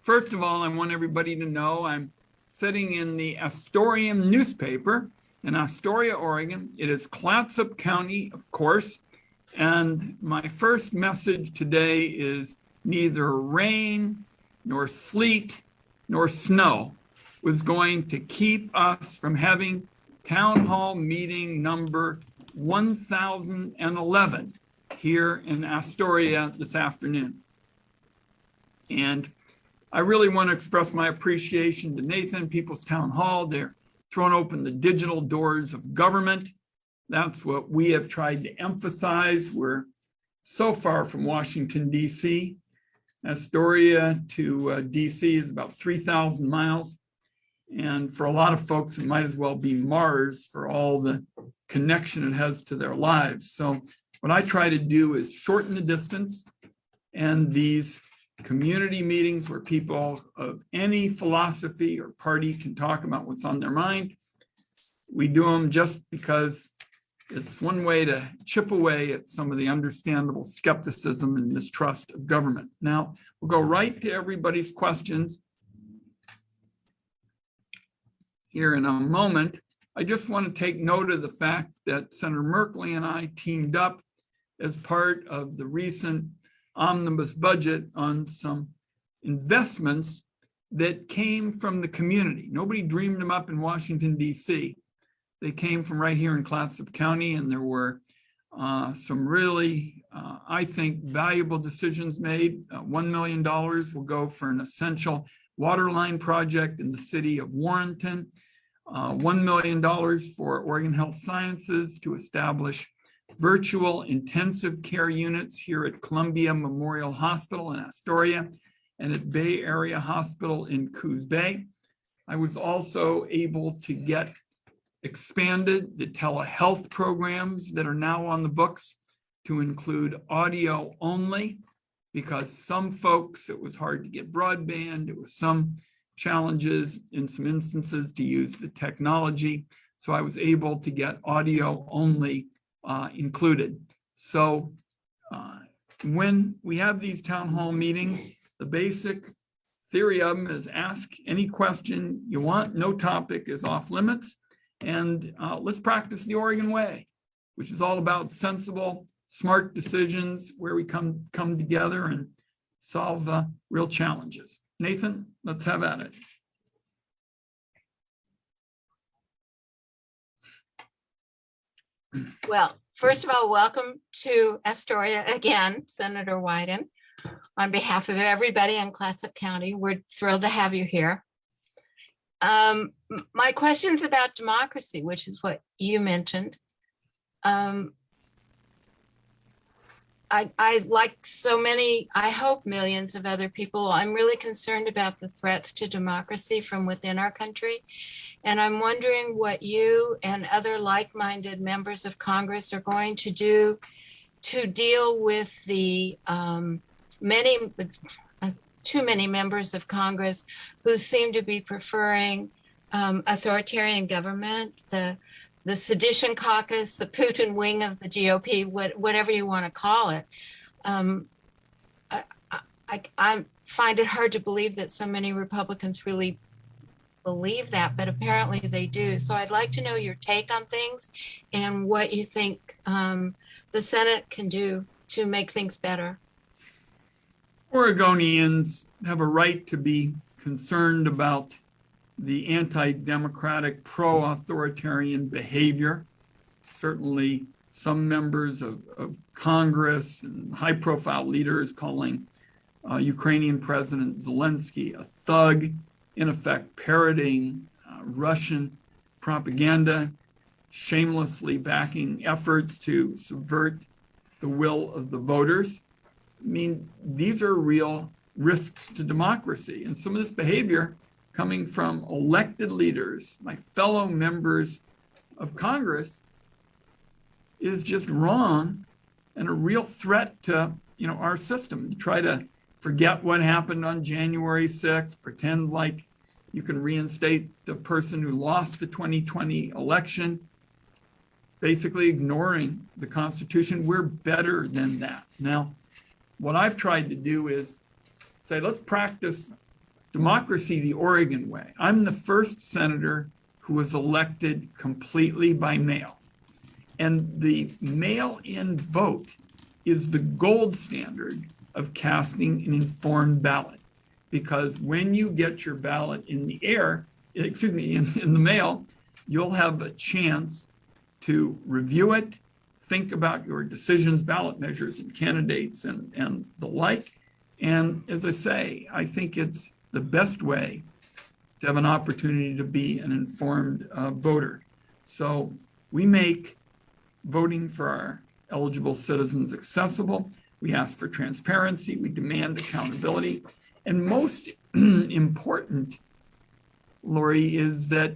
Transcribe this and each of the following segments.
First of all, I want everybody to know I'm sitting in the Astorian newspaper in Astoria, Oregon. It is Clatsop County, of course. And my first message today is neither rain, nor sleet, nor snow was going to keep us from having town hall meeting number 1011 here in Astoria this afternoon. And I really want to express my appreciation to Nathan, People's Town Hall. They're throwing open the digital doors of government. That's what we have tried to emphasize. We're so far from Washington, D.C. Astoria to DC is about 3,000 miles. And for a lot of folks, it might as well be Mars for all the connection it has to their lives. So what I try to do is shorten the distance, and these community meetings where people of any philosophy or party can talk about what's on their mind. We do them just because it's one way to chip away at some of the understandable skepticism and mistrust of government. Now, we'll go right to everybody's questions here in a moment. I just want to take note of the fact that Senator Merkley and I teamed up as part of the recent omnibus budget on some investments that came from the community. Nobody dreamed them up in Washington, D.C. They came from right here in Clatsop County, and there were some really, I think, valuable decisions made. $1 million will go for an essential water line project in the city of Warrenton. $1 million for Oregon Health Sciences to establish virtual intensive care units here at Columbia Memorial Hospital in Astoria and at Bay Area Hospital in Coos Bay. I was also able to get expanded the telehealth programs that are now on the books to include audio only, because some folks, it was hard to get broadband. It was some challenges in some instances to use the technology. So I was able to get audio only included. So when we have these town hall meetings, the basic theory of them is ask any question you want. No topic is off limits. And let's practice the Oregon way, which is all about sensible, smart decisions where we come together and solve real challenges. Nathan, let's have at it. Well, first of all, welcome to Astoria again, Senator Wyden. On behalf of everybody in Clatsop County, we're thrilled to have you here. My question's about democracy, which is what you mentioned. I like so many, I hope millions of other people, I'm really concerned about the threats to democracy from within our country. And I'm wondering what you and other like-minded members of Congress are going to do to deal with the too many members of Congress who seem to be preferring authoritarian government, the sedition caucus, the Putin wing of the GOP, whatever you want to call it. I find it hard to believe that so many Republicans really believe that, but apparently they do. So I'd like to know your take on things and what you think the Senate can do to make things better. Oregonians have a right to be concerned about the anti-democratic, pro-authoritarian behavior. Certainly some members of Congress and high-profile leaders calling Ukrainian President Zelensky a thug, in effect parroting Russian propaganda, shamelessly backing efforts to subvert the will of the voters. I mean, these are real risks to democracy. And some of this behavior coming from elected leaders, my fellow members of Congress, is just wrong and a real threat to, our system. You try to forget what happened on January 6th, pretend like you can reinstate the person who lost the 2020 election, basically ignoring the Constitution. We're better than that. Now, what I've tried to do is say, let's practice democracy the Oregon way. I'm the first senator who was elected completely by mail. And the mail-in vote is the gold standard of casting an informed ballot. Because when you get your ballot in the air, excuse me, in the mail, you'll have a chance to review it, think about your decisions, ballot measures and candidates and the like. And as I say, I think it's the best way to have an opportunity to be an informed voter. So we make voting for our eligible citizens accessible. We ask for transparency. We demand accountability. And most important, Lori, is that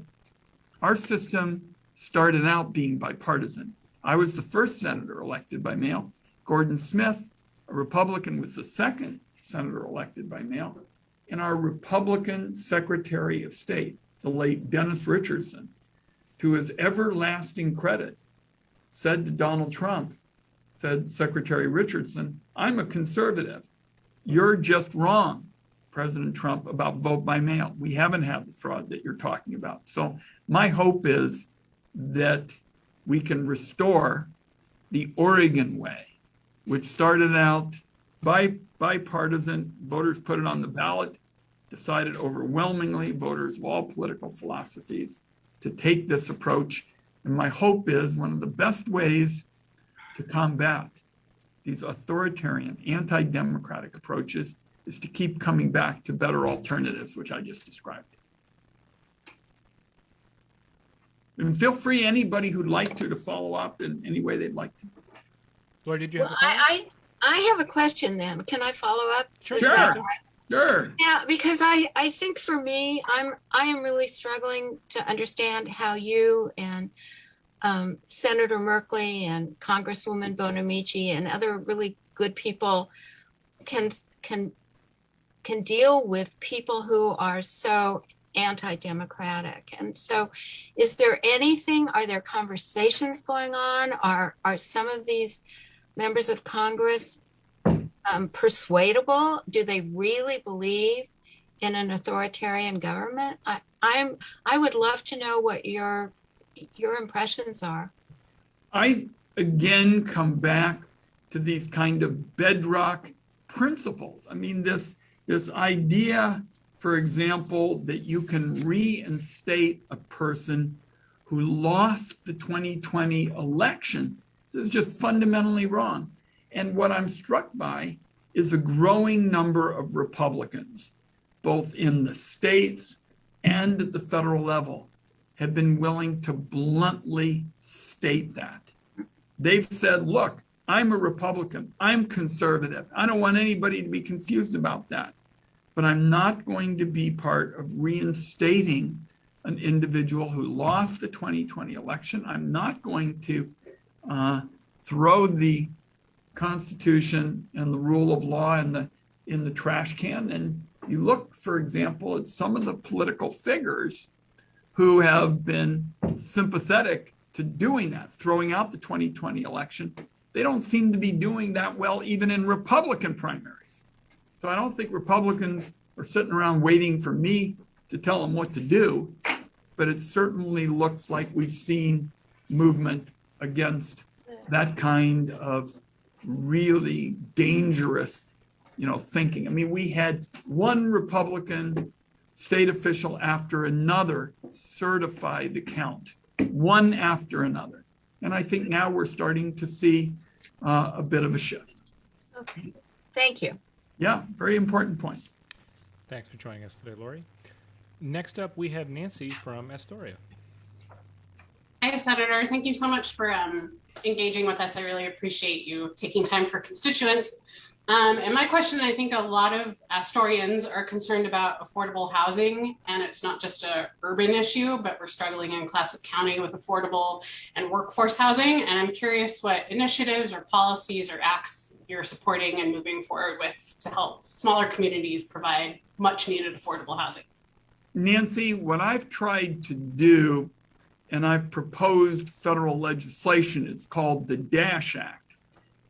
our system started out being bipartisan. I was the first senator elected by mail. Gordon Smith, a Republican, was the second senator elected by mail. And our Republican Secretary of State, the late Dennis Richardson, to his everlasting credit, said to Donald Trump, said Secretary Richardson, I'm a conservative. You're just wrong, President Trump, about vote by mail. We haven't had the fraud that you're talking about. So my hope is that we can restore the Oregon way, which started out bipartisan. Voters put it on the ballot, decided overwhelmingly, voters of all political philosophies, to take this approach. And my hope is one of the best ways to combat these authoritarian, anti-democratic approaches is to keep coming back to better alternatives, which I just described. And feel free, anybody who'd like to follow up in any way they'd like to. Lori, did you have Well, a comment? I have a question then. Can I follow up? Sure. Is that Sure. all right? Sure. Yeah, because I think for me, I am really struggling to understand how you and Senator Merkley and Congresswoman Bonamici and other really good people can deal with people who are so anti-democratic. And so is there anything, are there conversations going on? Are some of these members of Congress persuadable? Do they really believe in an authoritarian government? I would love to know what your impressions are. I again come back to these kind of bedrock principles. I mean, this idea, for example, that you can reinstate a person who lost the 2020 election. This is just fundamentally wrong. And what I'm struck by is a growing number of Republicans, both in the states and at the federal level, have been willing to bluntly state that. They've said, look, I'm a Republican, I'm conservative. I don't want anybody to be confused about that. But I'm not going to be part of reinstating an individual who lost the 2020 election. I'm not going to throw the Constitution and the rule of law in the trash can. And you look, for example, at some of the political figures who have been sympathetic to doing that, throwing out the 2020 election. They don't seem to be doing that well even in Republican primaries. So I don't think Republicans are sitting around waiting for me to tell them what to do, but it certainly looks like we've seen movement against that kind of really dangerous, thinking. I mean, we had one Republican state official after another certify the count, one after another. And I think now we're starting to see a bit of a shift. Okay, thank you. Yeah, very important point. Thanks for joining us today, Lori. Next up, we have Nancy from Astoria. Hi, Senator. Thank you so much for engaging with us. I really appreciate you taking time for constituents. And my question, I think a lot of Astorians are concerned about affordable housing, and it's not just an urban issue, but we're struggling in Clatsop County with affordable and workforce housing. And I'm curious what initiatives or policies or acts you're supporting and moving forward with to help smaller communities provide much needed affordable housing. Nancy, what I've tried to do, and I've proposed federal legislation, it's called the DASH Act,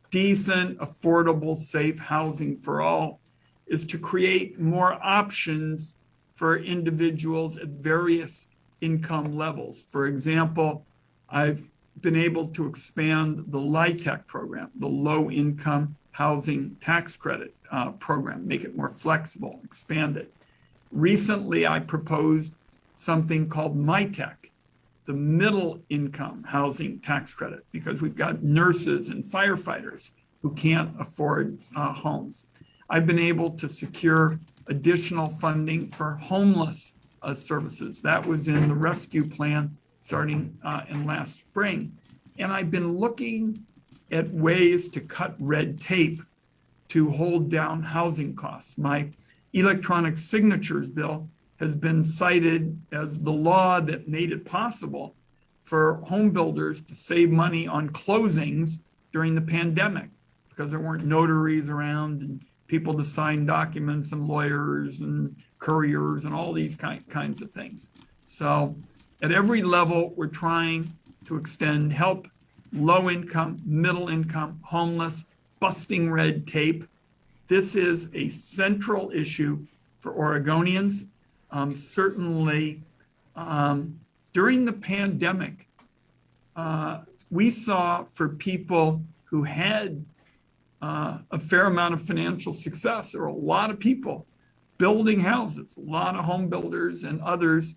Decent, Affordable, Safe Housing for All, is to create more options for individuals at various income levels. For example, I've been able to expand the LIHTC program, the low income housing tax credit program, make it more flexible, expand it. Recently, I proposed something called MyTech, the middle income housing tax credit, because we've got nurses and firefighters who can't afford homes. I've been able to secure additional funding for homeless services. That was in the rescue plan starting in last spring. And I've been looking at ways to cut red tape to hold down housing costs. My electronic signatures bill has been cited as the law that made it possible for home builders to save money on closings during the pandemic, because there weren't notaries around and people to sign documents and lawyers and couriers and all these kinds of things. So at every level, we're trying to extend help, low income, middle income, homeless, busting red tape. This is a central issue for Oregonians. Certainly, during the pandemic, we saw for people who had a fair amount of financial success, there were a lot of people building houses, a lot of home builders and others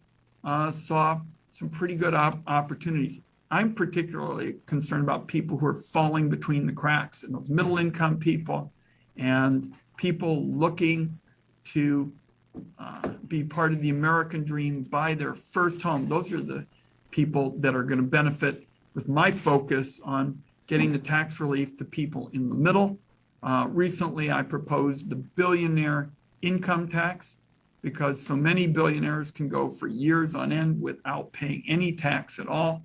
saw some pretty good opportunities. I'm particularly concerned about people who are falling between the cracks, and those middle income people and people looking to be part of the American dream, buy their first home. Those are the people that are going to benefit with my focus on getting the tax relief to people in the middle. Recently, I proposed the billionaire income tax, because so many billionaires can go for years on end without paying any tax at all.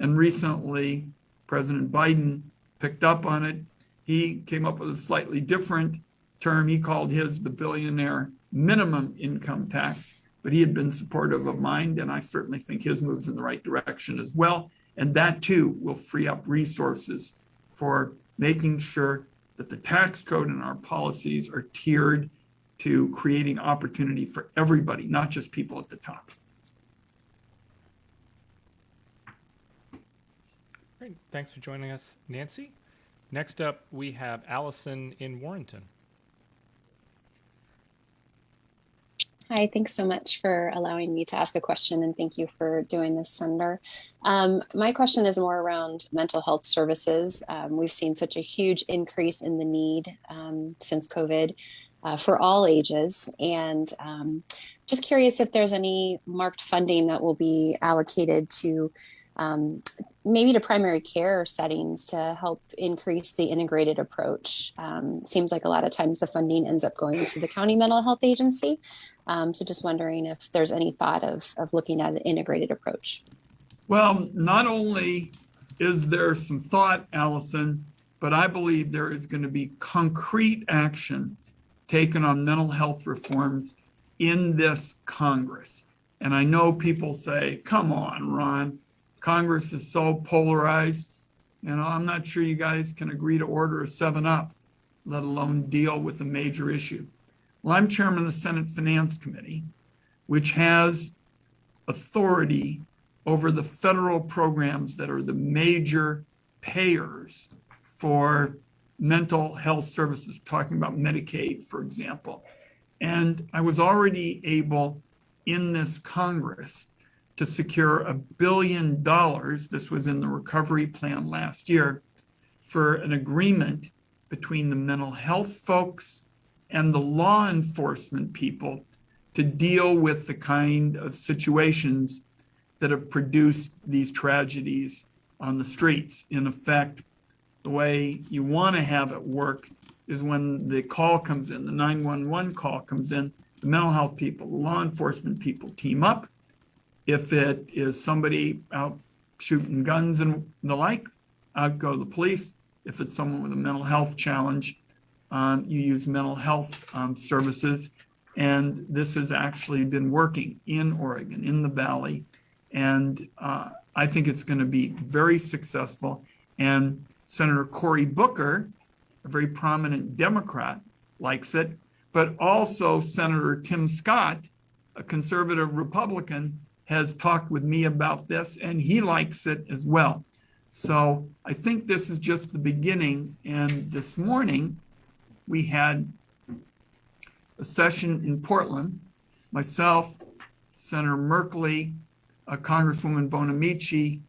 And recently, President Wyden picked up on it. He came up with a slightly different term. He called his the billionaire minimum income tax, but he had been supportive of mine, and I certainly think his moves in the right direction as well. And that too will free up resources for making sure that the tax code and our policies are tiered to creating opportunity for everybody, not just people at the top. Great. Thanks for joining us, Nancy. Next up, we have Allison in Warrenton. Hi, thanks so much for allowing me to ask a question, and thank you for doing this, Senator. My question is more around mental health services. We've seen such a huge increase in the need since COVID for all ages, and just curious if there's any marked funding that will be allocated to maybe to primary care settings to help increase the integrated approach. Seems like a lot of times the funding ends up going to the county mental health agency. So just wondering if there's any thought of looking at an integrated approach. Well, not only is there some thought, Allison, but I believe there is going to be concrete action taken on mental health reforms in this Congress. And I know people say, come on, Ron, Congress is so polarized. You know, I'm not sure you guys can agree to order a 7-Up, let alone deal with a major issue. Well, I'm chairman of the Senate Finance Committee, which has authority over the federal programs that are the major payers for mental health services, talking about Medicaid, for example. And I was already able in this Congress to secure $1 billion, this was in the recovery plan last year, for an agreement between the mental health folks and the law enforcement people to deal with the kind of situations that have produced these tragedies on the streets. In effect, the way you want to have it work is when the call comes in, the 911 call comes in, the mental health people, the law enforcement people team up. If it is somebody out shooting guns and the like, out go the police. If it's someone with a mental health challenge, you use mental health services. And this has actually been working in Oregon, in the Valley. And I think it's going to be very successful. And Senator Cory Booker, a very prominent Democrat, likes it. But also Senator Tim Scott, a conservative Republican, has talked with me about this, and he likes it as well. So I think this is just the beginning. And this morning, we had a session in Portland, myself, Senator Merkley, Congresswoman Bonamici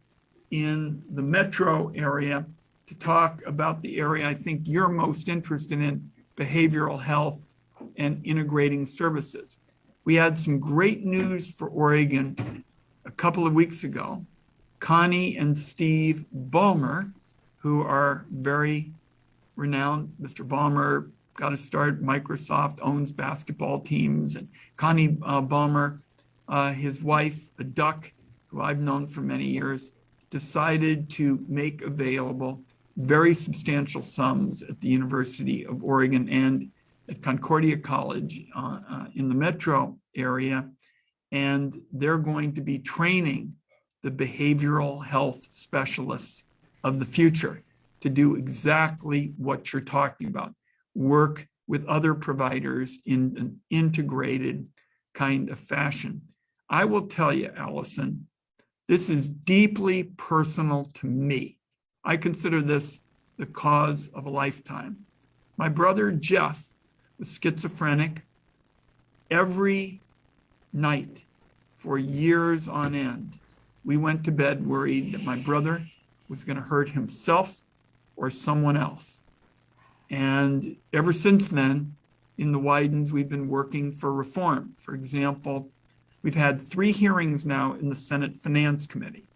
in the metro area to talk about the area I think you're most interested in, behavioral health and integrating services. We had some great news for Oregon a couple of weeks ago. Connie and Steve Ballmer, who are very renowned. Mr. Ballmer got to start Microsoft, owns basketball teams. And Connie Ballmer, his wife, a Duck, who I've known for many years, decided to make available very substantial sums at the University of Oregon and at Concordia College in the metro area. And they're going to be training the behavioral health specialists of the future to do exactly what you're talking about. Work with other providers in an integrated kind of fashion. I will tell you, Allison, this is deeply personal to me. I consider this the cause of a lifetime. My brother Jeff was schizophrenic. Every night for years on end, we went to bed worried that my brother was going to hurt himself or someone else. And ever since then, in the Wydens, we've been working for reform. For example, we've had 3 hearings now in the Senate Finance Committee,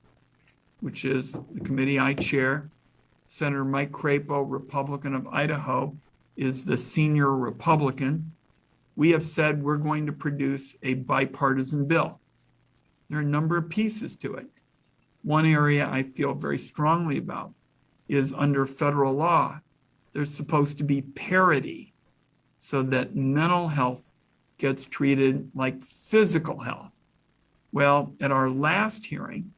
which is the committee I chair. Senator Mike Crapo, Republican of Idaho, is the senior Republican. We have said we're going to produce a bipartisan bill. There are a number of pieces to it. One area I feel very strongly about is under federal law, there's supposed to be parity so that mental health gets treated like physical health. Well, at our last hearing,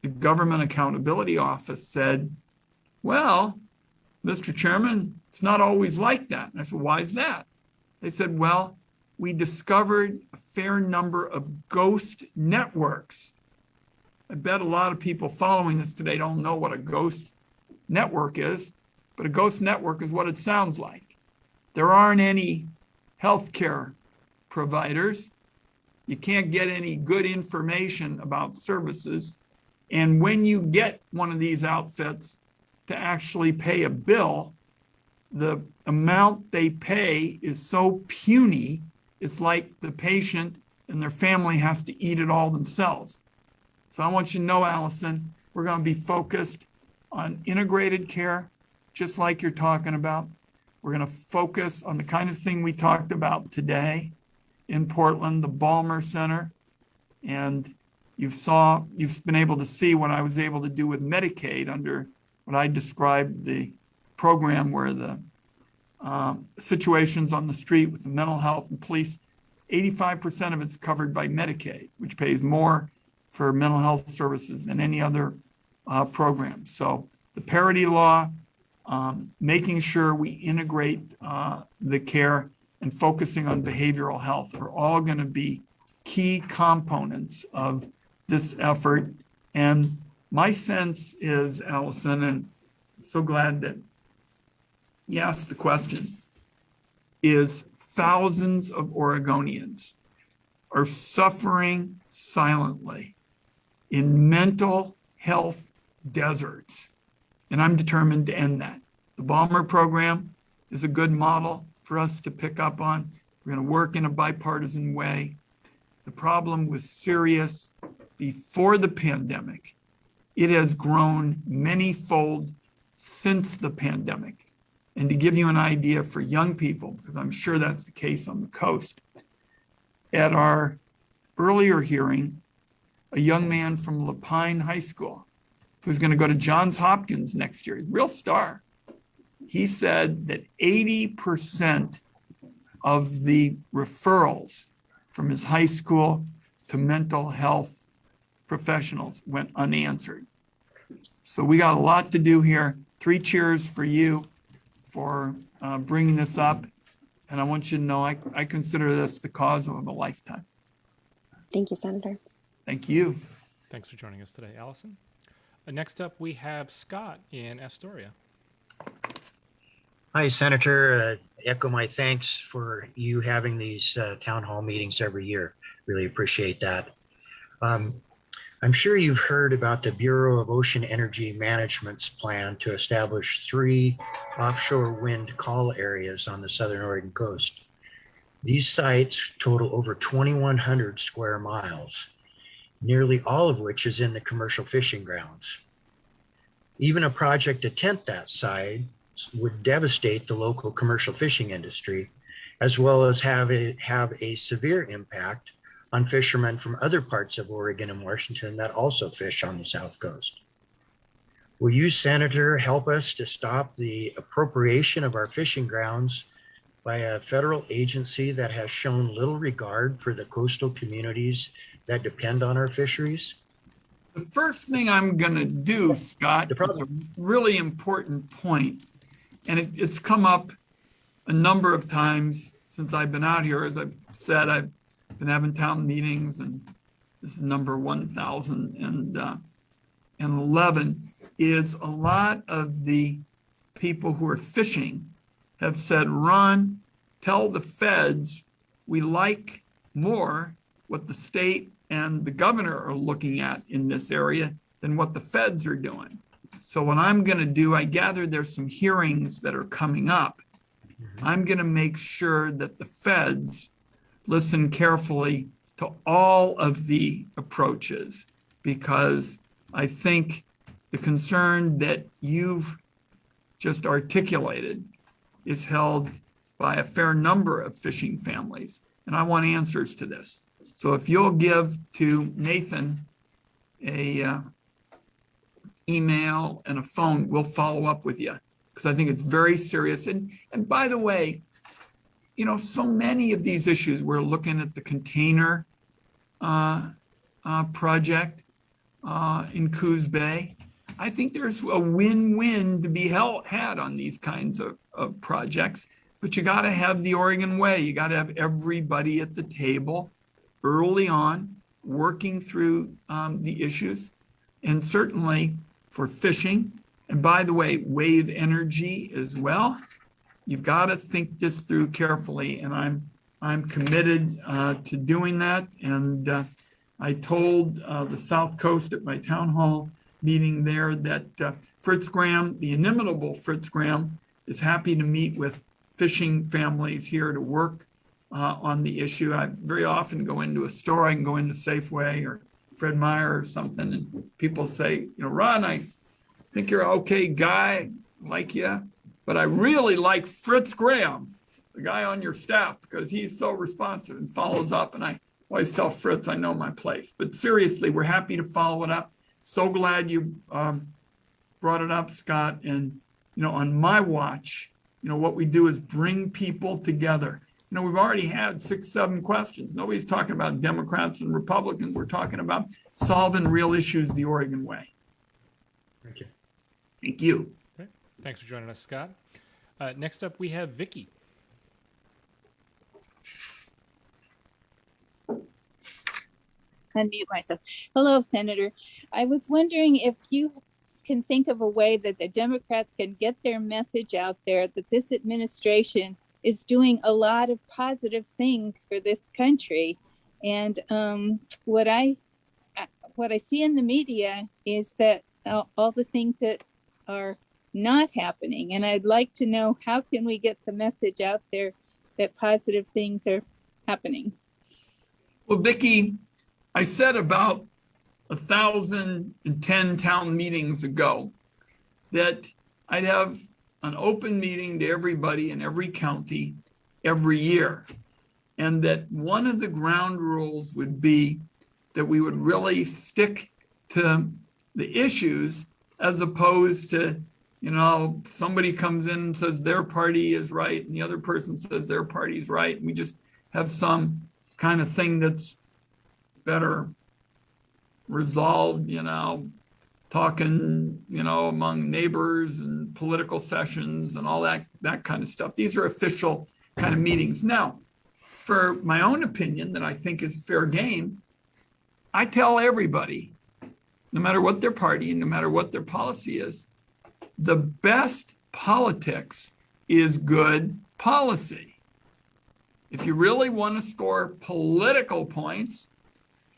the Government Accountability Office said, well, Mr. Chairman, it's not always like that. And I said, why is that? They said, well, we discovered a fair number of ghost networks. I bet a lot of people following this today don't know what a ghost network is, but a ghost network is what it sounds like. There aren't any healthcare providers. You can't get any good information about services. And when you get one of these outfits to actually pay a bill, the amount they pay is so puny, it's like the patient and their family has to eat it all themselves. So I want you to know, Allison, we're going to be focused on integrated care, just like you're talking about. We're going to focus on the kind of thing we talked about today in Portland, the Ballmer Center. And you've been able to see what I was able to do with Medicaid under what I described the program where the situations on the street with the mental health and police, 85% of it's covered by Medicaid, which pays more for mental health services than any other program. So the parity law, making sure we integrate the care and focusing on behavioral health are all going to be key components of this effort. And my sense is, Allison, and I'm so glad that you asked the question, is thousands of Oregonians are suffering silently in mental health deserts. And I'm determined to end that. The Ballmer program is a good model for us to pick up on. We're going to work in a bipartisan way. The problem was serious before the pandemic. It has grown many-fold since the pandemic. And to give you an idea for young people, because I'm sure that's the case on the coast, at our earlier hearing, a young man from Lapine High School who's going to go to Johns Hopkins next year, he's a real star. He said that 80% of the referrals from his high school to mental health professionals went unanswered. So we got a lot to do here. 3 cheers for you for bringing this up. And I want you to know I consider this the cause of a lifetime. Thank you, Senator. Thank you. Thanks for joining us today, Allison. Next up, we have Scott in Astoria. Hi, Senator. Echo my thanks for you having these town hall meetings every year. Really appreciate that. I'm sure you've heard about the Bureau of Ocean Energy Management's plan to establish 3 offshore wind call areas on the southern Oregon coast. These sites total over 2,100 square miles, nearly all of which is in the commercial fishing grounds. Even a project to tent that site would devastate the local commercial fishing industry, as well as have a severe impact on fishermen from other parts of Oregon and Washington that also fish on the South Coast. Will you, Senator, help us to stop the appropriation of our fishing grounds by a federal agency that has shown little regard for the coastal communities that depend on our fisheries? The first thing I'm going to do, Scott, is a really important point, and it's come up a number of times since I've been out here. As I've said, I've been having town meetings, and this is number 1011, is a lot of the people who are fishing have said, Ron, tell the feds we like more what the state and the governor are looking at in this area than what the feds are doing. So what I'm going to do, I gather there's some hearings that are coming up. I'm going to make sure that the feds listen carefully to all of the approaches, because I think the concern that you've just articulated is held by a fair number of fishing families, and I want answers to this. So if you'll give to Nathan a email and a phone, we'll follow up with you, because I think it's very serious. And by the way, you know, so many of these issues, we're looking at the container project in Coos Bay. I think there's a win-win to be had on these kinds of projects, but you got to have the Oregon way. You got to have everybody at the table early on, working through the issues, and certainly for fishing. And by the way, wave energy as well. You've got to think this through carefully, and I'm committed to doing that. And I told the South Coast at my town hall meeting there that Fritz Graham, the inimitable Fritz Graham, is happy to meet with fishing families here to work on the issue. I very often go into a store. I can go into Safeway or Fred Meyer or something, and people say, you know, Ron, I think you're an okay guy, like you, but I really like Fritz Graham, the guy on your staff, because he's so responsive and follows up. And I always tell Fritz I know my place. But seriously, we're happy to follow it up. So glad you brought it up, Scott. And, you know, on my watch, you know, what we do is bring people together. You know, we've already had 6, 7 questions. Nobody's talking about Democrats and Republicans. We're talking about solving real issues the Oregon way. Thank you. Thank you. Okay. Thanks for joining us, Scott. Next up, we have Vicky. Unmute myself. Hello, Senator. I was wondering if you can think of a way that the Democrats can get their message out there that this administration is doing a lot of positive things for this country. And what I see in the media is that all the things that are not happening. And I'd like to know, how can we get the message out there that positive things are happening? Well, Vicki, I said about 1,010 town meetings ago that I'd have an open meeting to everybody in every county every year. And that one of the ground rules would be that we would really stick to the issues, as opposed to, you know, somebody comes in and says their party is right and the other person says their party is right. And we just have some kind of thing that's better resolved, you know, talking, you know, among neighbors and political sessions and all that kind of stuff. These are official kind of meetings. Now, for my own opinion that I think is fair game, I tell everybody, no matter what their party and no matter what their policy is, the best politics is good policy. If you really want to score political points,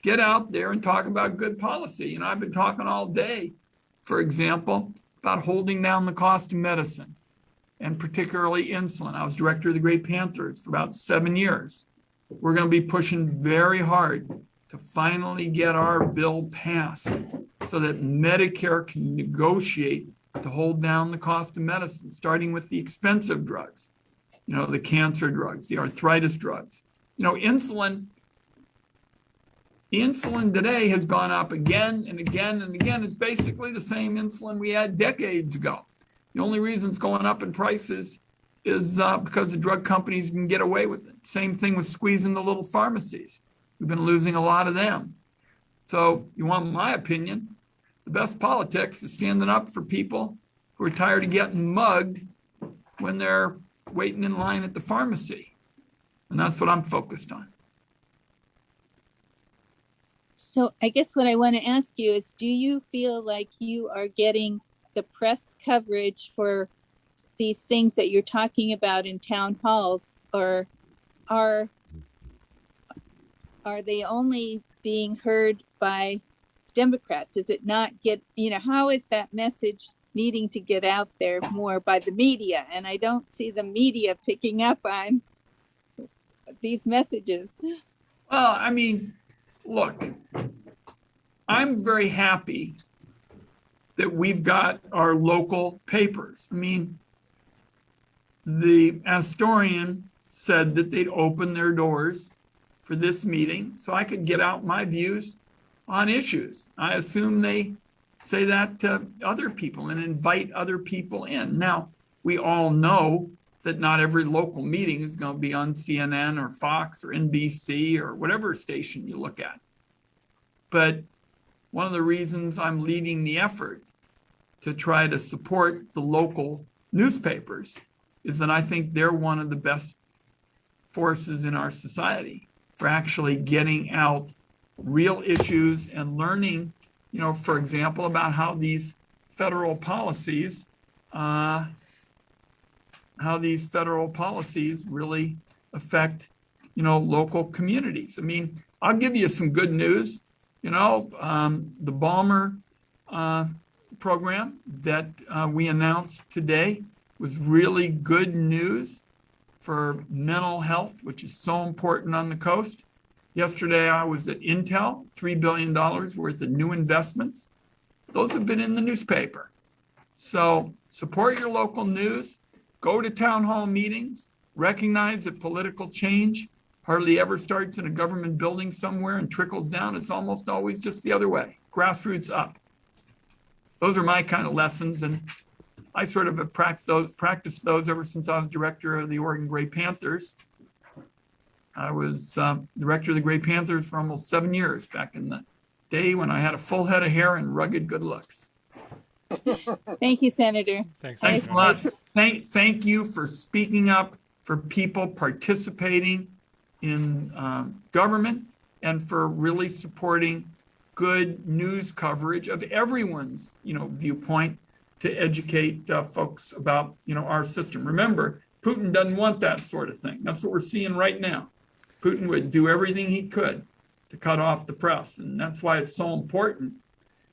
get out there and talk about good policy. You know, I've been talking all day, for example, about holding down the cost of medicine and particularly insulin. I was director of the Great Panthers for about 7 years. We're going to be pushing very hard to finally get our bill passed so that Medicare can negotiate to hold down the cost of medicine, starting with the expensive drugs, you know, the cancer drugs, the arthritis drugs. You know, insulin today has gone up again and again and again. It's basically the same insulin we had decades ago. The only reason it's going up in prices is because the drug companies can get away with it. Same thing with squeezing the little pharmacies. We've been losing a lot of them. So you want my opinion, the best politics is standing up for people who are tired of getting mugged when they're waiting in line at the pharmacy. And that's what I'm focused on. So I guess what I want to ask you is, do you feel like you are getting the press coverage for these things that you're talking about in town halls, or are they only being heard by Democrats? Is it not how is that message needing to get out there more by the media? And I don't see the media picking up on these messages. Well, I mean, look, I'm very happy that we've got our local papers. I mean, the Astorian said that they'd open their doors for this meeting so I could get out my views on issues. I assume they say that to other people and invite other people in. Now, we all know that not every local meeting is going to be on CNN or Fox or NBC or whatever station you look at. But one of the reasons I'm leading the effort to try to support the local newspapers is that I think they're one of the best forces in our society for actually getting out real issues and learning, for example, about how these federal policies really affect, local communities. I mean, I'll give you some good news. The Balmer program that we announced today was really good news for mental health, which is so important on the coast. Yesterday, I was at Intel, $3 billion worth of new investments. Those have been in the newspaper. So support your local news, go to town hall meetings, recognize that political change hardly ever starts in a government building somewhere and trickles down. It's almost always just the other way, grassroots up. Those are my kind of lessons, and I sort of have practiced those ever since I was director of the Oregon Great Panthers. I was director of the Great Panthers for almost 7 years back in the day when I had a full head of hair and rugged good looks. Thank you, Senator. Thanks a lot. Thank you for speaking up for people participating in government and for really supporting good news coverage of everyone's, viewpoint to educate folks about, our system. Remember, Putin doesn't want that sort of thing. That's what we're seeing right now. Putin would do everything he could to cut off the press. And that's why it's so important.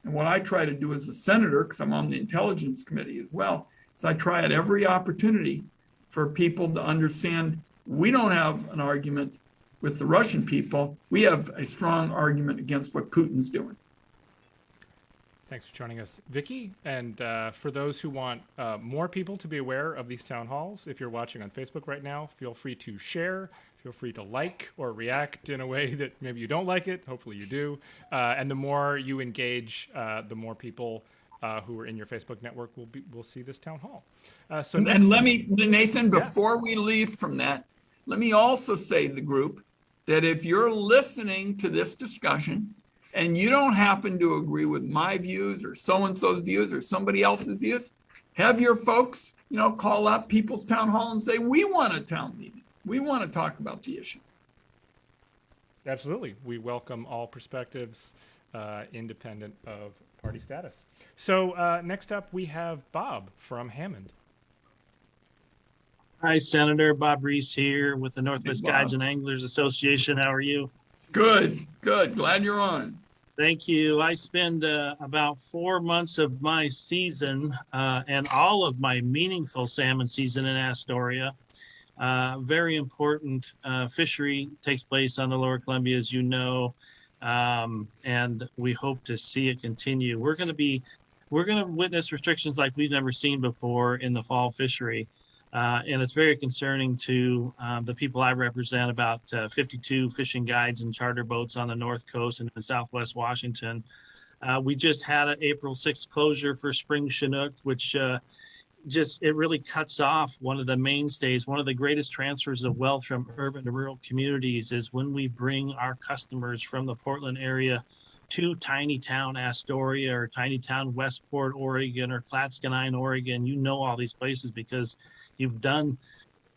And what I try to do as a senator, because I'm on the Intelligence Committee as well, is I try at every opportunity for people to understand we don't have an argument with the Russian people. We have a strong argument against what Putin's doing. Thanks for joining us, Vicki. And for those who want more people to be aware of these town halls, if you're watching on Facebook right now, feel free to share, feel free to like or react in a way that maybe you don't like it. Hopefully you do. And the more you engage, the more people who are in your Facebook network will see this town hall. And let me, Nathan, before we leave from that, let me also say to the group that if you're listening to this discussion and you don't happen to agree with my views or so-and-so's views or somebody else's views, have your folks, call up People's Town Hall and say, we want a town meeting. We want to talk about the issues. Absolutely. We welcome all perspectives, independent of party status. So next up, we have Bob from Hammond. Hi, Senator Bob Reese here with the Northwest Bob. Guides and Anglers Association. How are you? Good, good. Glad you're on. Thank you. I spend about 4 months of my season and all of my meaningful salmon season in Astoria. Very important fishery takes place on the Lower Columbia, as you know, and we hope to see it continue. We're going to witness restrictions like we've never seen before in the fall fishery. And it's very concerning to the people I represent, about 52 fishing guides and charter boats on the North Coast and in Southwest Washington. We just had an April 6th closure for spring Chinook, which it really cuts off one of the mainstays. One of the greatest transfers of wealth from urban to rural communities is when we bring our customers from the Portland area to tiny town Astoria or tiny town Westport, Oregon, or Clatskanie, Oregon. You know all these places because you've done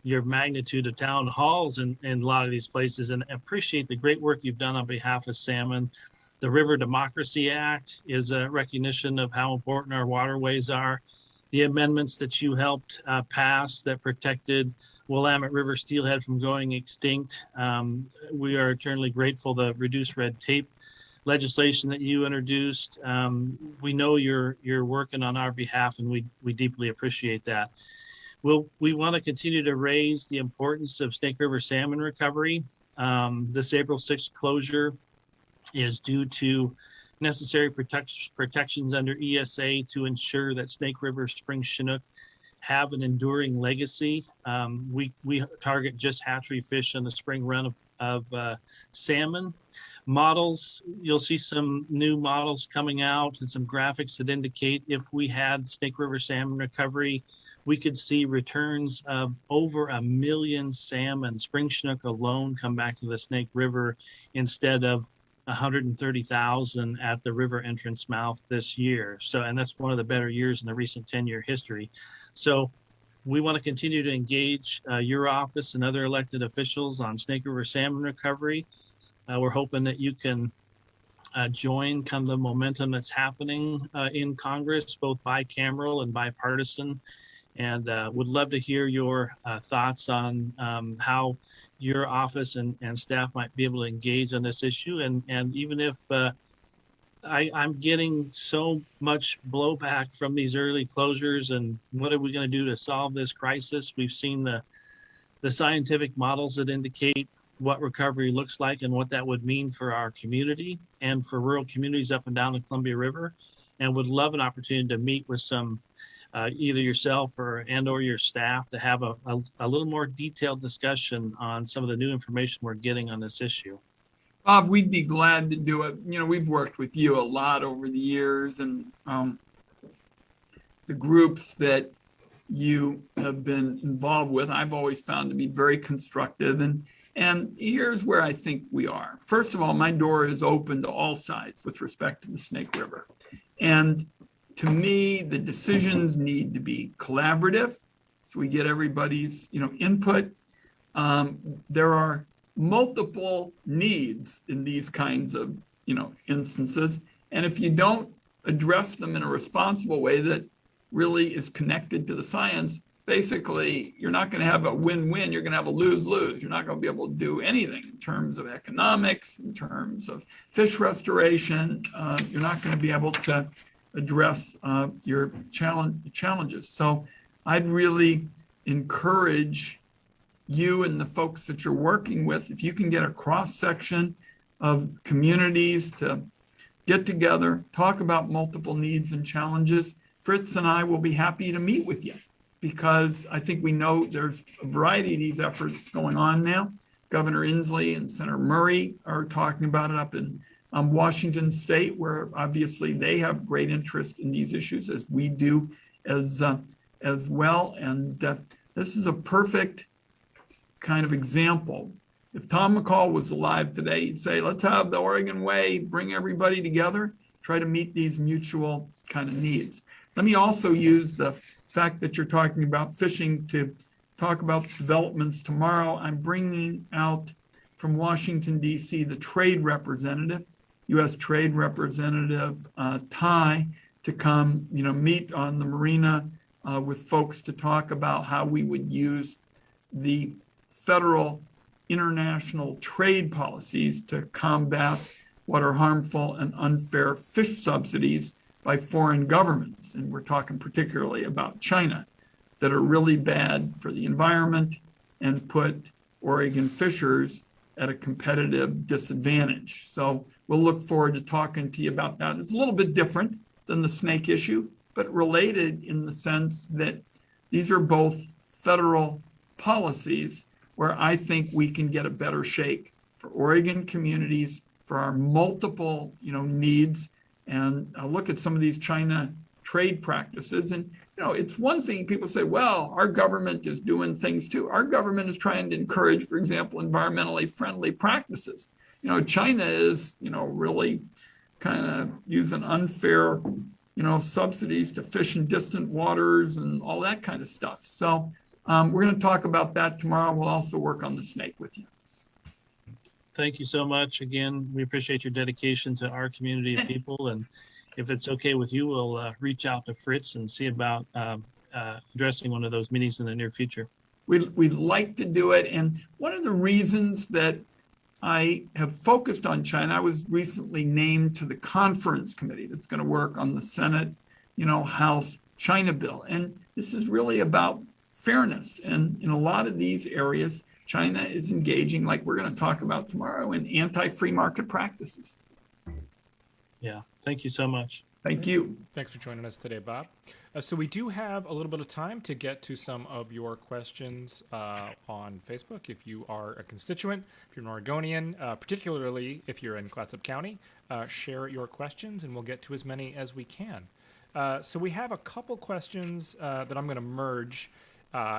your magnitude of town halls in a lot of these places, and appreciate the great work you've done on behalf of salmon. The River Democracy Act is a recognition of how important our waterways are. The amendments that you helped pass that protected Willamette River steelhead from going extinct. We are eternally grateful. The reduced red tape legislation that you introduced. We know you're working on our behalf, and we deeply appreciate that. We want to continue to raise the importance of Snake River salmon recovery. This April 6th closure is due to necessary protections under ESA to ensure that Snake River spring Chinook have an enduring legacy. We target just hatchery fish in the spring run of salmon. Models, you'll see some new models coming out and some graphics that indicate if we had Snake River salmon recovery, we could see returns of over 1 million salmon, spring Chinook alone, come back to the Snake River instead of 130,000 at the river entrance mouth this year. So, and that's one of the better years in the recent 10-year history. So we want to continue to engage your office and other elected officials on Snake River salmon recovery. We're hoping that you can join kind of the momentum that's happening in Congress, both bicameral and bipartisan. And would love to hear your thoughts on how your office and staff might be able to engage on this issue. And even if I'm getting so much blowback from these early closures, and what are we going to do to solve this crisis? We've seen the scientific models that indicate what recovery looks like and what that would mean for our community and for rural communities up and down the Columbia River, and would love an opportunity to meet with some either yourself or your staff to have a little more detailed discussion on some of the new information we're getting on this issue. Bob, we'd be glad to do it. You know, we've worked with you a lot over the years, and the groups that you have been involved with, I've always found to be very constructive. And here's where I think we are. First of all, my door is open to all sides with respect to the Snake River. And to me, the decisions need to be collaborative, so we get everybody's, input. There are multiple needs in these kinds of, instances. And if you don't address them in a responsible way that really is connected to the science, basically, you're not going to have a win-win. You're going to have a lose-lose. You're not going to be able to do anything in terms of economics, in terms of fish restoration. You're not going to be able to address your challenges. So I'd really encourage you and the folks that you're working with, if you can get a cross-section of communities to get together, talk about multiple needs and challenges. Fritz and I will be happy to meet with you, because I think we know there's a variety of these efforts going on now. Governor Inslee and Senator Murray are talking about it up in Washington State, where obviously they have great interest in these issues, as we do as well. And this is a perfect kind of example. If Tom McCall was alive today, he'd say, let's have the Oregon way, bring everybody together, try to meet these mutual kind of needs. Let me also use the fact that you're talking about fishing to talk about developments tomorrow. I'm bringing out from Washington, D.C., the trade representative, U.S. Trade Representative Tai, to come, meet on the marina with folks to talk about how we would use the federal international trade policies to combat what are harmful and unfair fish subsidies by foreign governments. And we're talking particularly about China, that are really bad for the environment and put Oregon fishers at a competitive disadvantage. So we'll look forward to talking to you about that. It's a little bit different than the snake issue, but related in the sense that these are both federal policies where I think we can get a better shake for Oregon communities, for our multiple, needs. And look at some of these China trade practices. And, it's one thing people say, well, our government is doing things too. Our government is trying to encourage, for example, environmentally friendly practices. China is, really kind of using unfair, subsidies to fish in distant waters and all that kind of stuff. So we're going to talk about that tomorrow. We'll also work on the snake with you. Thank you so much. Again, we appreciate your dedication to our community of people. And if it's okay with you, we'll reach out to Fritz and see about addressing one of those meetings in the near future. We'd like to do it. And one of the reasons that I have focused on China, I was recently named to the conference committee that's going to work on the Senate, House China bill. And this is really about fairness. And in a lot of these areas, China is engaging, like we're going to talk about tomorrow, in anti-free market practices. Yeah, thank you so much. Thank you. Thanks for joining us today, Bob. So we do have a little bit of time to get to some of your questions on Facebook. If you are a constituent, if you're an Oregonian, particularly if you're in Clatsop County, share your questions and we'll get to as many as we can. So we have a couple questions that I'm going to merge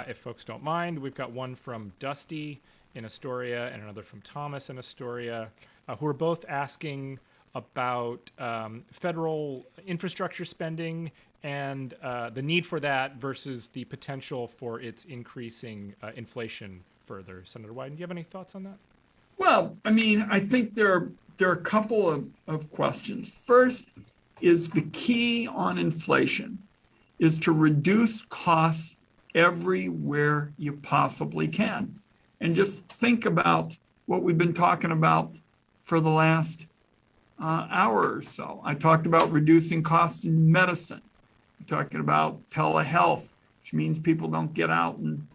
if folks don't mind. We've got one from Dusty in Astoria and another from Thomas in Astoria, who are both asking about federal infrastructure spending and the need for that versus the potential for its increasing inflation further. Senator Wyden, do you have any thoughts on that? Well, I think there are a couple of questions. First is the key on inflation is to reduce costs everywhere you possibly can. And just think about what we've been talking about for the last hour or so. I talked about reducing costs in medicine. I'm talking about telehealth, which means people don't get out and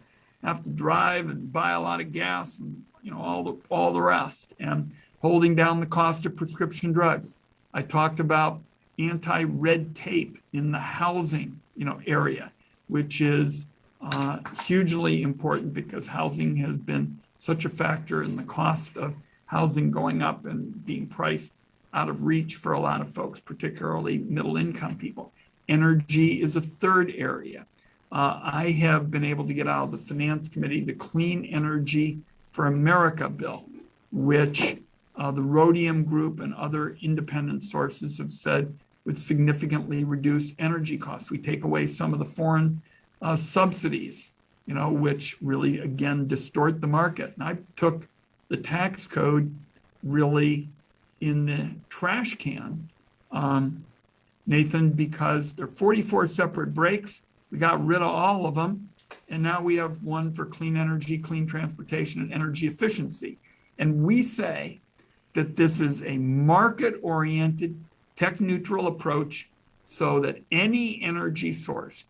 have to drive and buy a lot of gas and all the rest, and holding down the cost of prescription drugs. I talked about anti-red tape in the housing area, which is hugely important because housing has been such a factor in the cost of housing going up and being priced out of reach for a lot of folks, particularly middle income people. Energy is a third area. I have been able to get out of the Finance Committee the Clean Energy for America bill, which the Rhodium Group and other independent sources have said would significantly reduce energy costs. We take away some of the foreign subsidies, which really, again, distort the market. And I took the tax code really in the trash can, Nathan, because there are 44 separate breaks. We got rid of all of them. And now we have one for clean energy, clean transportation, and energy efficiency. And we say that this is a market-oriented, tech-neutral approach so that any energy source,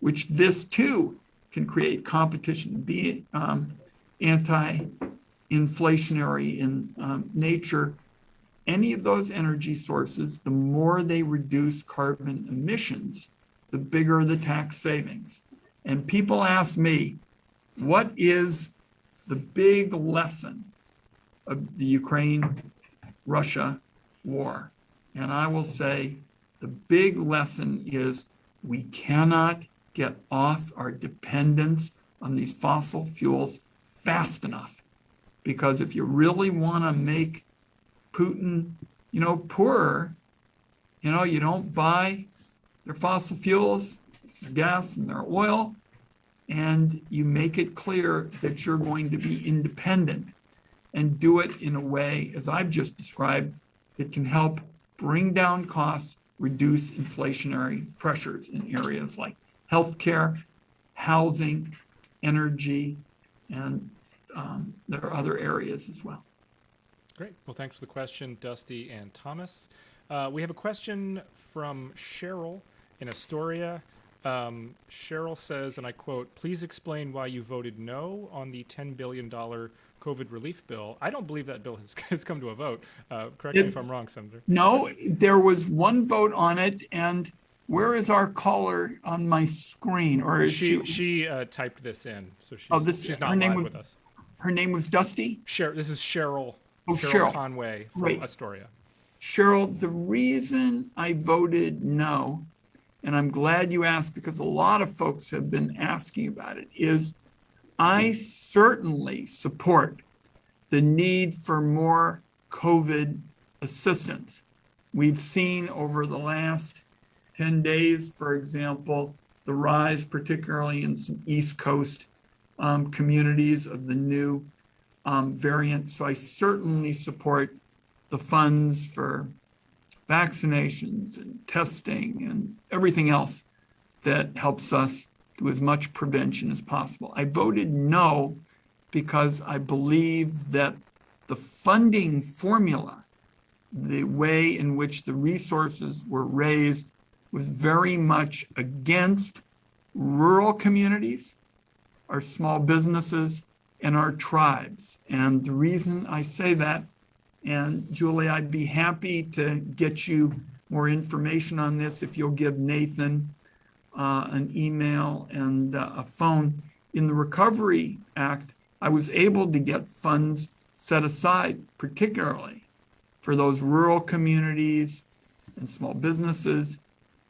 which this too can create competition, be anti-inflationary in nature, any of those energy sources, the more they reduce carbon emissions, the bigger the tax savings. And people ask me, what is the big lesson of the Ukraine-Russia war? And I will say the big lesson is we cannot get off our dependence on these fossil fuels fast enough. Because if you really want to make Putin, poorer, you don't buy their fossil fuels, their gas and their oil, and you make it clear that you're going to be independent and do it in a way, as I've just described, that can help bring down costs, reduce inflationary pressures in areas like healthcare, housing, energy, and there are other areas as well. Great. Well, thanks for the question, Dusty and Thomas. We have a question from Cheryl in Astoria. Cheryl says, and I quote, "Please explain why you voted no on the $10 billion COVID relief bill." I don't believe that bill has come to a vote. Correct me if I'm wrong, Senator. No, there was one vote on it, and where is our caller on my screen? Or is she typed this in, so she's not live with us. Her name was Dusty? This is Cheryl. Oh, Cheryl Conway from Great. Astoria. Cheryl, the reason I voted no, and I'm glad you asked because a lot of folks have been asking about it, is I certainly support the need for more COVID assistance. We've seen over the last 10 days, for example, the rise, particularly in some East Coast communities, of the new variant. So I certainly support the funds for vaccinations and testing and everything else that helps us do as much prevention as possible. I voted no because I believe that the funding formula, the way in which the resources were raised, was very much against rural communities, our small businesses, and our tribes. And the reason I say that, and Julie, I'd be happy to get you more information on this if you'll give Nathan an email and a phone. In the Recovery Act, I was able to get funds set aside, particularly for those rural communities and small businesses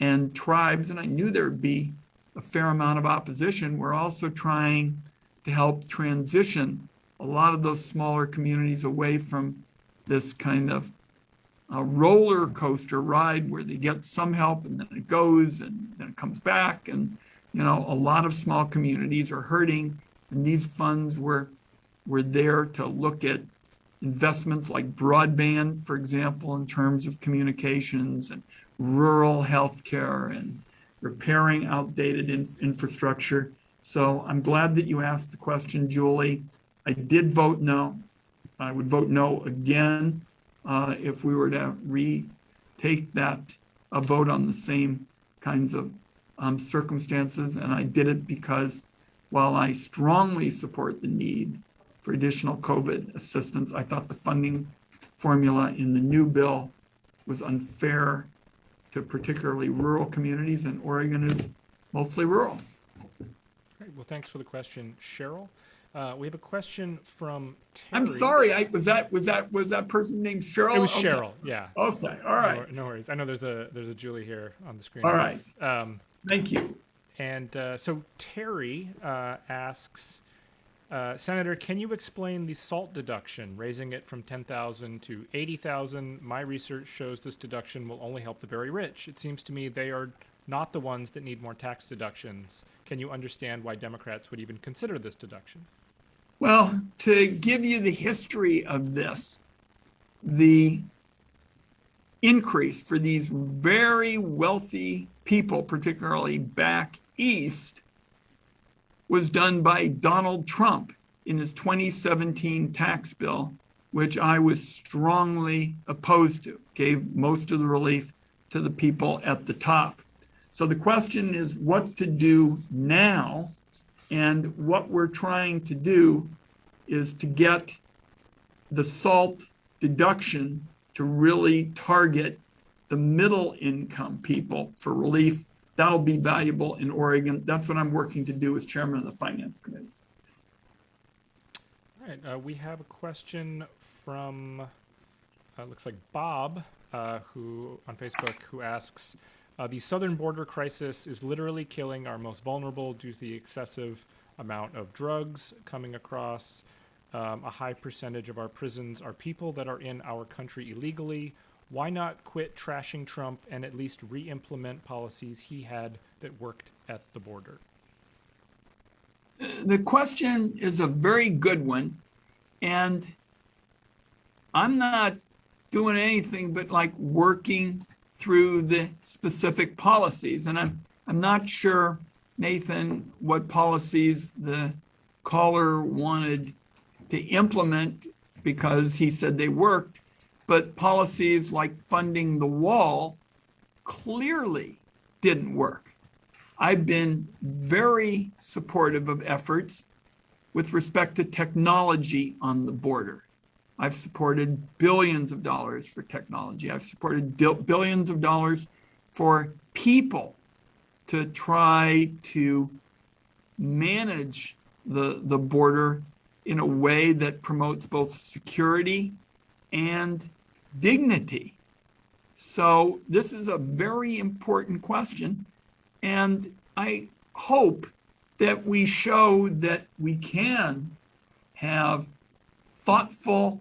and tribes. And I knew there'd be a fair amount of opposition. We're also trying to help transition a lot of those smaller communities away from this kind of a roller coaster ride where they get some help and then it goes and then it comes back. And, you know, a lot of small communities are hurting, and these funds were there to look at investments like broadband, for example, in terms of communications, and rural healthcare, and repairing outdated infrastructure. So I'm glad that you asked the question, Julie. I did vote no. I would vote no again if we were to retake that vote on the same kinds of circumstances. And I did it because while I strongly support the need for additional COVID assistance, I thought the funding formula in the new bill was unfair to particularly rural communities, and Oregon is mostly rural. Great. Well, thanks for the question, Cheryl. We have a question from Terry. I'm sorry. Was that person named Cheryl? It was Okay. Cheryl. Yeah. Okay. All right. No worries. I know there's a Julie here on the screen. All right. Thank you. And so Terry asks, Senator, can you explain the SALT deduction, raising it from 10,000 to 80,000? My research shows this deduction will only help the very rich. It seems to me they are not the ones that need more tax deductions. Can you understand why Democrats would even consider this deduction? Well, to give you the history of this, the increase for these very wealthy people, particularly back east, was done by Donald Trump in his 2017 tax bill, which I was strongly opposed to, gave most of the relief to the people at the top. So the question is what to do now. And what we're trying to do is to get the SALT deduction to really target the middle income people for relief. That'll be valuable in Oregon. That's what I'm working to do as chairman of the Finance Committee. All right. We have a question from, looks like Bob, who on Facebook, who asks, the southern border crisis is literally killing our most vulnerable due to the excessive amount of drugs coming across. A high percentage of our prisons are people that are in our country illegally. Why not quit trashing Trump and at least re-implement policies he had that worked at the border? the question is a very good one. And I'm not doing anything but like working through the specific policies. And I'm not sure, Nathan, what policies the caller wanted to implement because he said they worked, but policies like funding the wall clearly didn't work. I've been very supportive of efforts with respect to technology on the border. I've supported billions of dollars for technology. I've supported billions of dollars for people to try to manage the border in a way that promotes both security and dignity. So this is a very important question. And I hope that we show that we can have thoughtful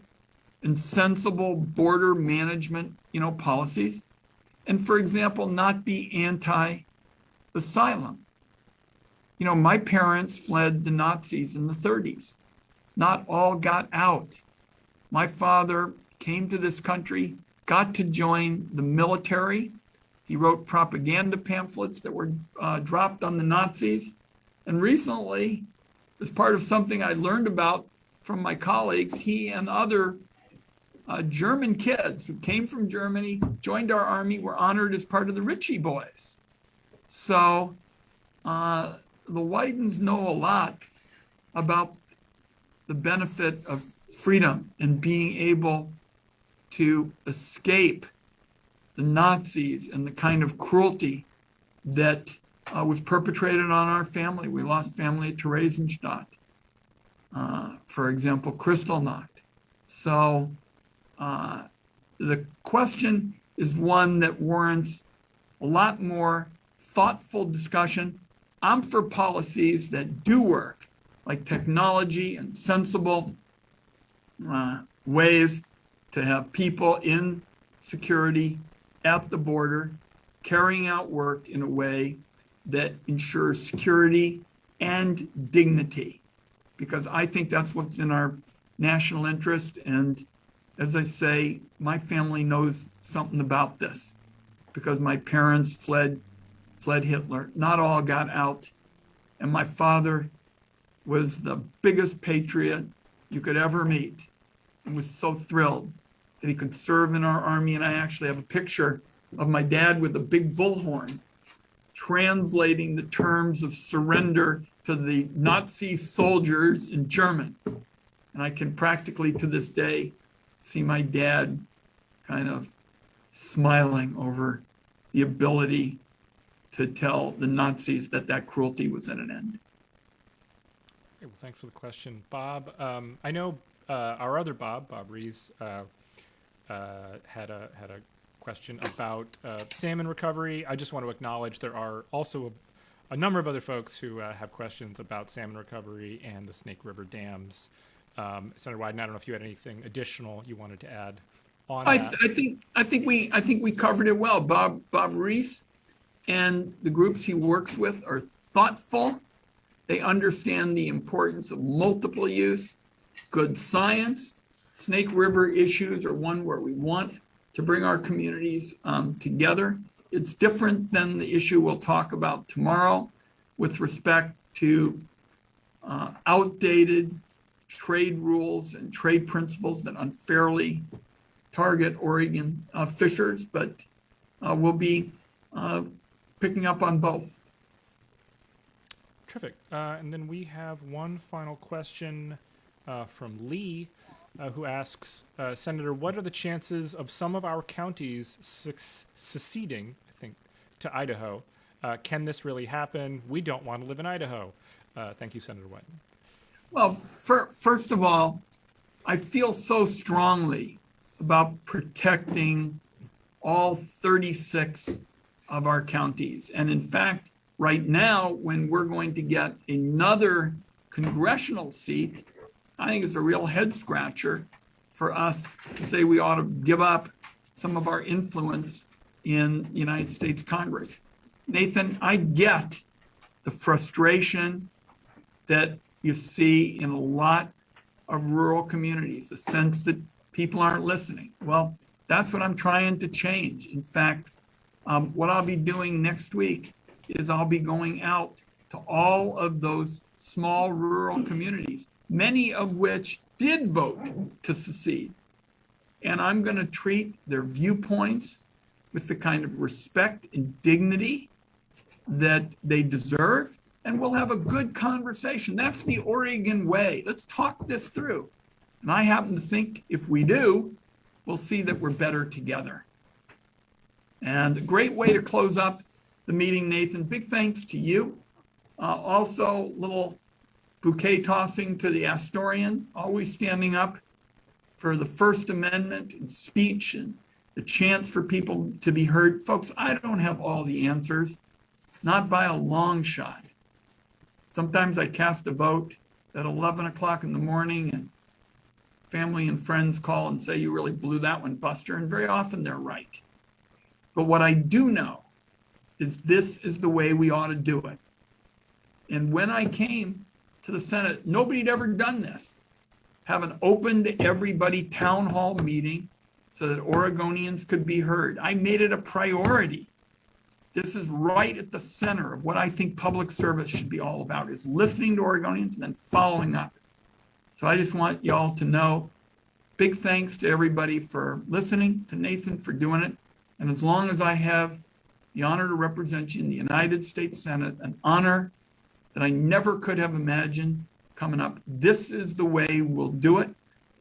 and sensible border management, policies. And for example, not be anti-asylum. My parents fled the Nazis in the 30s. Not all got out. My father came to this country, got to join the military. He wrote propaganda pamphlets that were dropped on the Nazis. And recently, as part of something I learned about from my colleagues, he and other German kids who came from Germany, joined our army, were honored as part of the Ritchie Boys. So the Wydens know a lot about the benefit of freedom and being able to escape the Nazis and the kind of cruelty that was perpetrated on our family. We lost family at Theresienstadt. For example, Kristallnacht. So the question is one that warrants a lot more thoughtful discussion. I'm for policies that do work, like technology and sensible ways to have people in security at the border, carrying out work in a way that ensures security and dignity, because I think that's what's in our national interest. And as I say, my family knows something about this because my parents fled Hitler. Not all got out. And my father was the biggest patriot you could ever meet and was so thrilled that he could serve in our army. And I actually have a picture of my dad with a big bullhorn translating the terms of surrender to the Nazi soldiers in German. And I can practically to this day see my dad kind of smiling over the ability to tell the Nazis that cruelty was at an end. Okay, well, thanks for the question, Bob. I know our other Bob Rees, had a question about salmon recovery. I just want to acknowledge there are also a number of other folks who have questions about salmon recovery and the Snake River dams. Senator Wyden, I don't know if you had anything additional you wanted to add on that. I think we covered it well. Bob Rees and the groups he works with are thoughtful. They understand the importance of multiple use, good science. Snake River issues are one where we want to bring our communities together. It's different than the issue we'll talk about tomorrow with respect to outdated trade rules and trade principles that unfairly target Oregon fishers, but we'll be picking up on both. Terrific. And then we have one final question from Lee, who asks, Senator, what are the chances of some of our counties seceding, I think, to Idaho? Can this really happen? We don't want to live in Idaho. Thank you, Senator Wyden. Well, first of all, I feel so strongly about protecting all 36 of our counties. And in fact, right now, when we're going to get another congressional seat, I think it's a real head scratcher for us to say we ought to give up some of our influence in the United States Congress. Nathan, I get the frustration that you see in a lot of rural communities, a sense that people aren't listening. Well, that's what I'm trying to change. In fact, what I'll be doing next week is I'll be going out to all of those small rural communities, many of which did vote to secede. And I'm going to treat their viewpoints with the kind of respect and dignity that they deserve. And we'll have a good conversation. That's the Oregon way. Let's talk this through. And I happen to think if we do, we'll see that we're better together. And a great way to close up the meeting, Nathan. Big thanks to you. Also, little bouquet tossing to the Astorian, always standing up for the First Amendment and speech and the chance for people to be heard. Folks, I don't have all the answers, not by a long shot. Sometimes I cast a vote at 11 o'clock in the morning and family and friends call and say, you really blew that one, Buster. And very often they're right. But what I do know is this is the way we ought to do it. And when I came to the Senate, nobody had ever done this. Have an open to everybody town hall meeting so that Oregonians could be heard. I made it a priority. This is right at the center of what I think public service should be all about, is listening to Oregonians and then following up. So I just want y'all to know, big thanks to everybody for listening, to Nathan for doing it. And as long as I have the honor to represent you in the United States Senate, an honor that I never could have imagined coming up, this is the way we'll do it,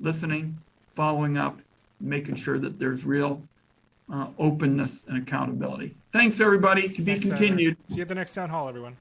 listening, following up, making sure that there's real openness and accountability. Thanks, everybody. To be Thanks, continued. See you at the next town hall, everyone.